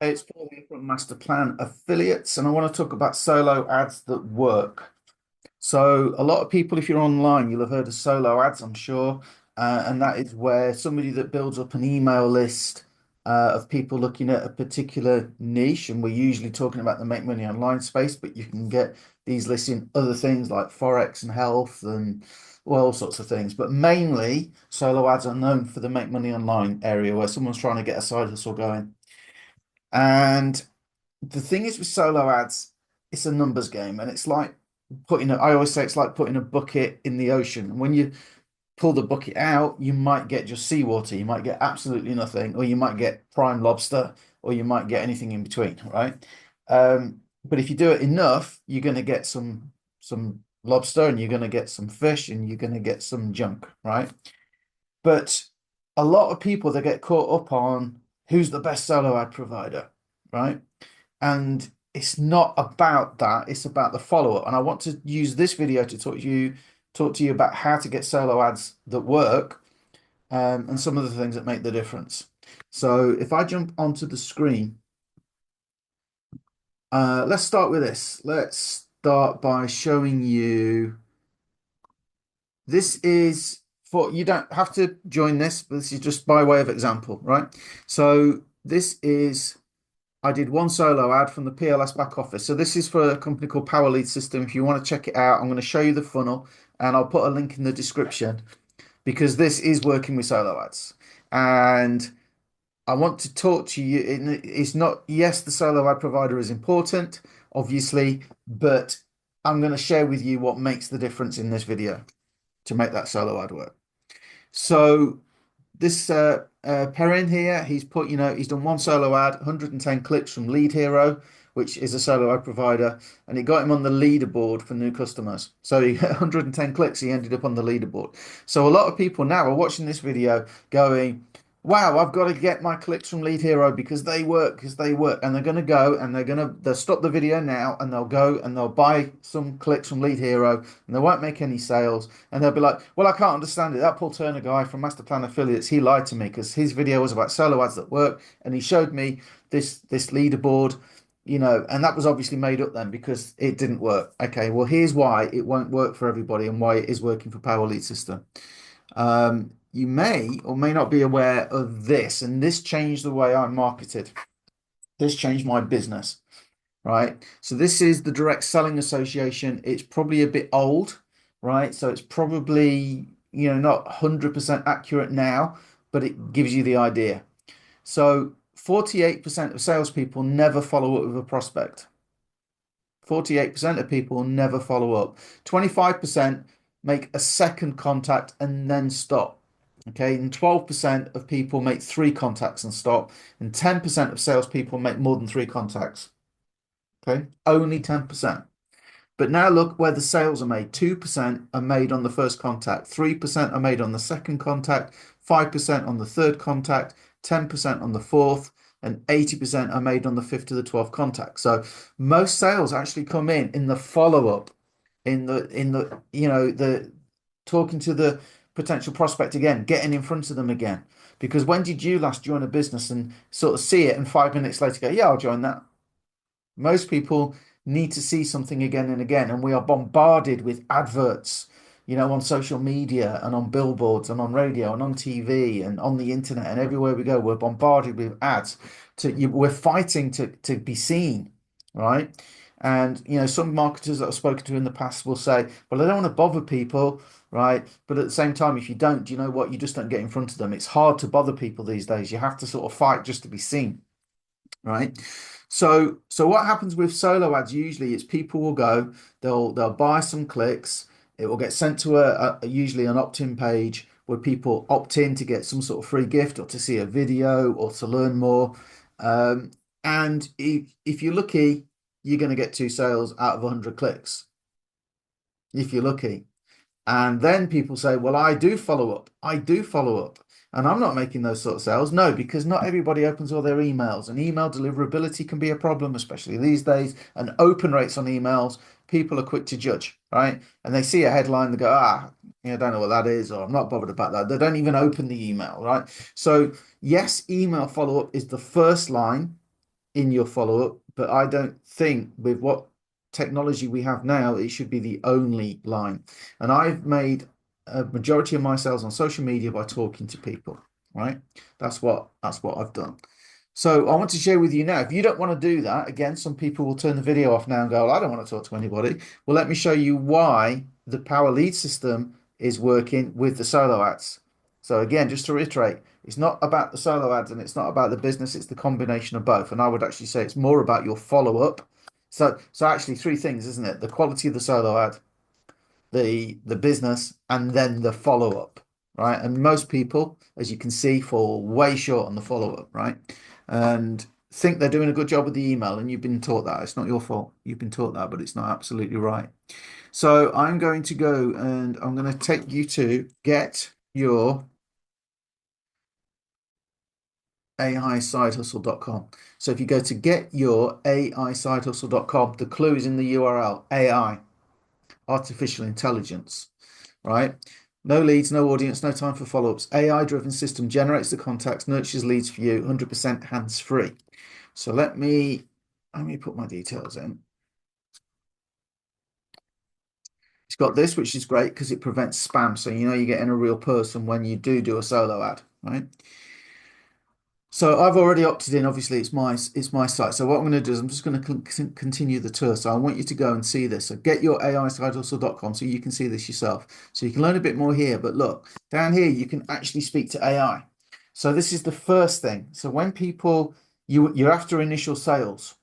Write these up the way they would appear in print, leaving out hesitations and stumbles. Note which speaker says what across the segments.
Speaker 1: It's Paul here from Master Plan Affiliates, and I want to talk about solo ads that work. So, a lot of people, if you're online, you'll have heard of solo ads, I'm sure. And that is where somebody that builds up an email list of people looking at a particular niche, and we're usually talking about the make money online space, but you can get these lists in other things like Forex and health and well, all sorts of things. But mainly, solo ads are known for the make money online area where someone's trying to get a side hustle going. And the thing is with solo ads, it's a numbers game, and it's like I always say it's like putting a bucket in the ocean. When you pull the bucket out, you might get just seawater, you might get absolutely nothing, or you might get prime lobster, or you might get anything in between, right? But if you do it enough, you're going to get some lobster, and you're going to get some fish, and you're going to get some junk, right? But a lot of people they get caught up on who's the best solo ad provider, right? And it's not about that, it's about the follow-up. And I want to use this video to talk to you about how to get solo ads that work, and some of the things that make the difference. So if I jump onto the screen, let's start with this. Let's start by showing you this is for you don't have to join this, but this is just by way of example, right? So this is I did one solo ad from the PLS back office. So this is for a company called Power Lead System. If you want to check it out, I'm going to show you the funnel and I'll put a link in the description because this is working with solo ads. And I want to talk to you. It's not, yes, the solo ad provider is important, obviously, but I'm going to share with you what makes the difference in this video to make that solo ad work. So this Perrin here, he's put, he's done one solo ad, 110 clicks from Lead Hero, which is a solo ad provider, and it got him on the leaderboard for new customers. So he got 110 clicks, he ended up on the leaderboard. So a lot of people now are watching this video going, wow, I've got to get my clicks from Lead Hero because they work. And they're going to go and they'll stop the video now and they'll go and they'll buy some clicks from Lead Hero and they won't make any sales. And they'll be like, well, I can't understand it. That Paul Turner guy from Master Plan Affiliates, he lied to me because his video was about solo ads that work. And he showed me this leaderboard, and that was obviously made up then because it didn't work. Okay, well, here's why it won't work for everybody and why it is working for Power Lead System. You may or may not be aware of this, and this changed the way I marketed. This changed my business, right? So this is the Direct Selling Association. It's probably a bit old, right? So it's probably, not 100% accurate now, but it gives you the idea. So 48% of salespeople never follow up with a prospect. 48% of people never follow up. 25% make a second contact and then stop. Okay, and 12% of people make three contacts and stop, and 10% of salespeople make more than three contacts. Okay, only 10%. But now look where the sales are made. 2% are made on the first contact, 3% are made on the second contact, 5% on the third contact, 10% on the fourth, and 80% are made on the fifth to the 12th contact. So most sales actually come in the follow-up, the talking to the potential prospect again, getting in front of them again. Because when did you last join a business and sort of see it and 5 minutes later go, yeah, I'll join that? Most people need to see something again and again, and we are bombarded with adverts, on social media and on billboards and on radio and on TV and on the internet and everywhere we go, we're bombarded with ads. We're fighting to be seen, right? And some marketers that I've spoken to in the past will say, "Well, I don't want to bother people." Right. But at the same time, if you don't, you know what? You just don't get in front of them. It's hard to bother people these days. You have to sort of fight just to be seen, right? So what happens with solo ads usually is people will go, they'll buy some clicks, it will get sent to usually an opt-in page where people opt in to get some sort of free gift or to see a video or to learn more. Um, and if you're lucky, you're going to get two sales out of 100 clicks if you're lucky. And then people say, well, I do follow up. I do follow up. And I'm not making those sort of sales. No, because not everybody opens all their emails, and email deliverability can be a problem, especially these days. And open rates on emails, people are quick to judge, right? And they see a headline, they go, I don't know what that is, or I'm not bothered about that. They don't even open the email, right? So, yes, email follow up is the first line, in your follow-up, but I don't think with what technology we have now, it should be the only line. And I've made a majority of my sales on social media by talking to people, right? That's what I've done. So I want to share with you now. If you don't want to do that, again, some people will turn the video off now and go, well, I don't want to talk to anybody. Well, let me show you why the power lead system is working with the solo ads. So again, just to reiterate, it's not about the solo ads and it's not about the business, it's the combination of both. And I would actually say it's more about your follow-up. So actually three things, isn't it? The quality of the solo ad, the business, and then the follow-up, right? And most people, as you can see, fall way short on the follow-up, right? And think they're doing a good job with the email, and you've been taught that. It's not your fault. You've been taught that, but it's not absolutely right. So I'm going to go and I'm going to take you to get your AIsidehustle.com. So if you go to get your AIsidehustle.com, the clue is in the URL, AI, artificial intelligence, right? No leads, no audience, no time for follow-ups. AI-driven system generates the contacts, nurtures leads for you, 100% hands-free. So let me put my details in. It's got this, which is great because it prevents spam. So you know you're getting a real person when you do a solo ad, right? So I've already opted in. Obviously, it's my site. So what I'm going to do is I'm just going to continue the tour. So I want you to go and see this. So get your AIsidehustle.com so you can see this yourself. So you can learn a bit more here. But look, down here, you can actually speak to AI. So this is the first thing. So when people, you're after initial sales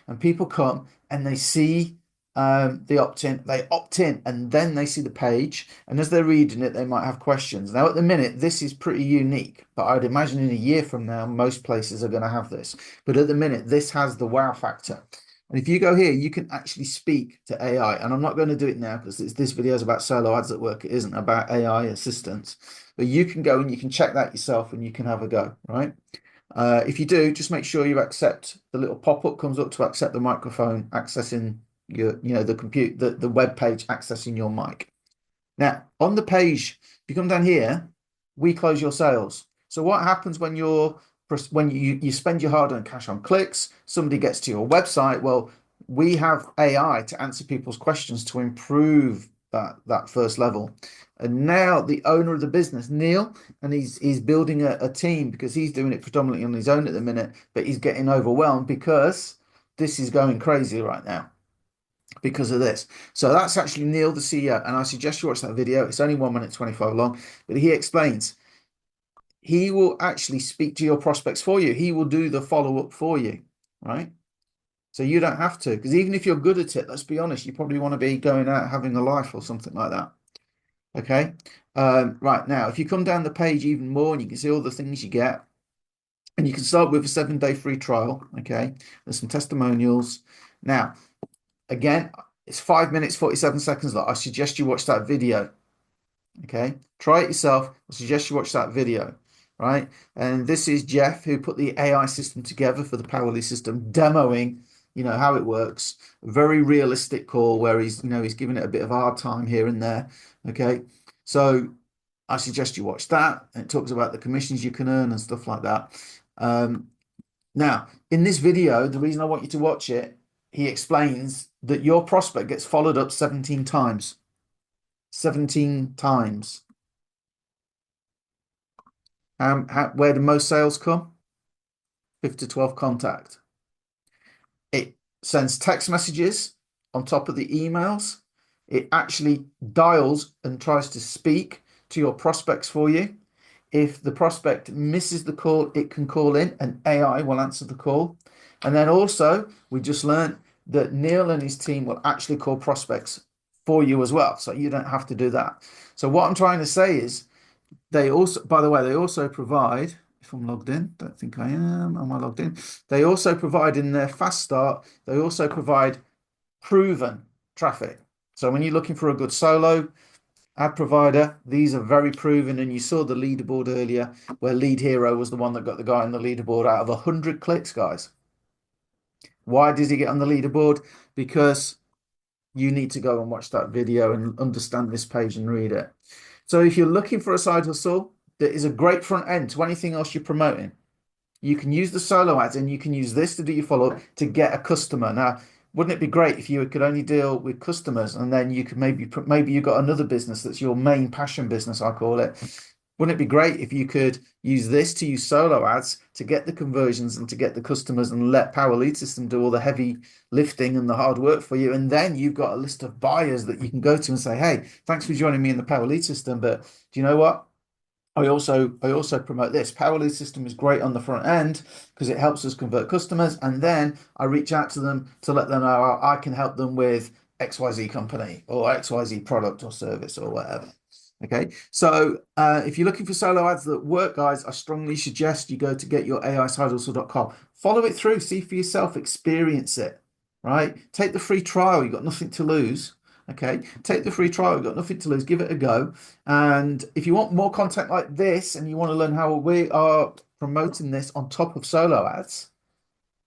Speaker 1: and people come and they see the opt-in, they opt in and then they see the page. And as they're reading it, they might have questions. Now, at the minute, this is pretty unique, but I'd imagine in a year from now, most places are going to have this. But at the minute, this has the wow factor. And if you go here, you can actually speak to AI. And I'm not going to do it now because this video is about solo ads at work. It isn't about AI assistants. But you can go and you can check that yourself and you can have a go, right? If you do, just make sure you accept the little pop-up comes up to accept the microphone accessing the compute, the web page accessing your mic. Now, on the page, if you come down here, we close your sales. So what happens when you spend your hard-earned cash on clicks, somebody gets to your website, well, we have AI to answer people's questions to improve that first level. And now the owner of the business, Neil, and he's building a team because he's doing it predominantly on his own at the minute, but he's getting overwhelmed because this is going crazy right now because of this. So that's actually Neil, the CEO, and I suggest you watch that video. It's only 1 minute 25 long, but he explains he will actually speak to your prospects for you. He will do the follow-up for you, right? So you don't have to, because even if you're good at it, let's be honest, you probably want to be going out having a life or something like that. Okay. Right now, if you come down the page even more and you can see all the things you get, and you can start with a 7-day free trial. Okay. There's some testimonials. Now, again, it's 5 minutes, 47 seconds long. I suggest you watch that video. Okay. Try it yourself. I suggest you watch that video. Right. And this is Jeff, who put the AI system together for the Powerly system, demoing, how it works. A very realistic call where he's giving it a bit of a hard time here and there. Okay. So I suggest you watch that. And it talks about the commissions you can earn and stuff like that. Now, in this video, the reason I want you to watch it, he explains that your prospect gets followed up 17 times. 17 times. Where do most sales come? 5 to 12 contact. It sends text messages on top of the emails. It actually dials and tries to speak to your prospects for you. If the prospect misses the call, it can call in and AI will answer the call. And then also, we just learned that Neil and his team will actually call prospects for you as well. So you don't have to do that. So what I'm trying to say is they also, by the way, they also provide, if I'm logged in, don't think I am I logged in? They also provide in their fast start, they also provide proven traffic. So when you're looking for a good solo ad provider, these are very proven. And you saw the leaderboard earlier where Lead Hero was the one that got the guy on the leaderboard out of 100 clicks, guys. Why did he get on the leaderboard? Because you need to go and watch that video and understand this page and read it. So if you're looking for a side hustle that is a great front end to anything else you're promoting, you can use the solo ads and you can use this to do your follow-up to get a customer. Now, wouldn't it be great if you could only deal with customers and then you could maybe you got another business that's your main passion business, I call it. Wouldn't it be great if you could use this to use solo ads to get the conversions and to get the customers and let Power Lead System do all the heavy lifting and the hard work for you? And then you've got a list of buyers that you can go to and say, hey, thanks for joining me in the Power Lead System. But do you know what? I also promote this. Power Lead System is great on the front end because it helps us convert customers, and then I reach out to them to let them know I can help them with XYZ company or XYZ product or service or whatever. Okay, so if you're looking for solo ads that work, guys, I strongly suggest you go to getyourAIsidehustle.com. Follow it through, see for yourself, experience it, right? Take the free trial, you've got nothing to lose. Okay, take the free trial, you've got nothing to lose, give it a go. And if you want more content like this and you want to learn how we are promoting this on top of solo ads,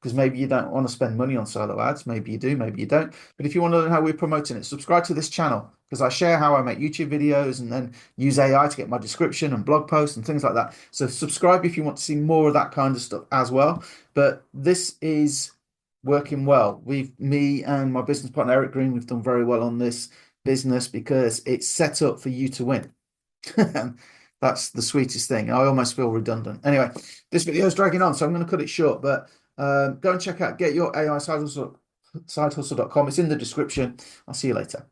Speaker 1: because maybe you don't want to spend money on solo ads. Maybe you do, maybe you don't. But if you want to learn how we're promoting it, subscribe to this channel because I share how I make YouTube videos and then use AI to get my description and blog posts and things like that. So subscribe if you want to see more of that kind of stuff as well. But this is working well. Me and my business partner, Eric Green, we've done very well on this business because it's set up for you to win. That's the sweetest thing. I almost feel redundant. Anyway, this video is dragging on, so I'm going to cut it short. But go and check out Get Your AI Side Hustle, sidehustle.com. It's in the description. I'll see you later.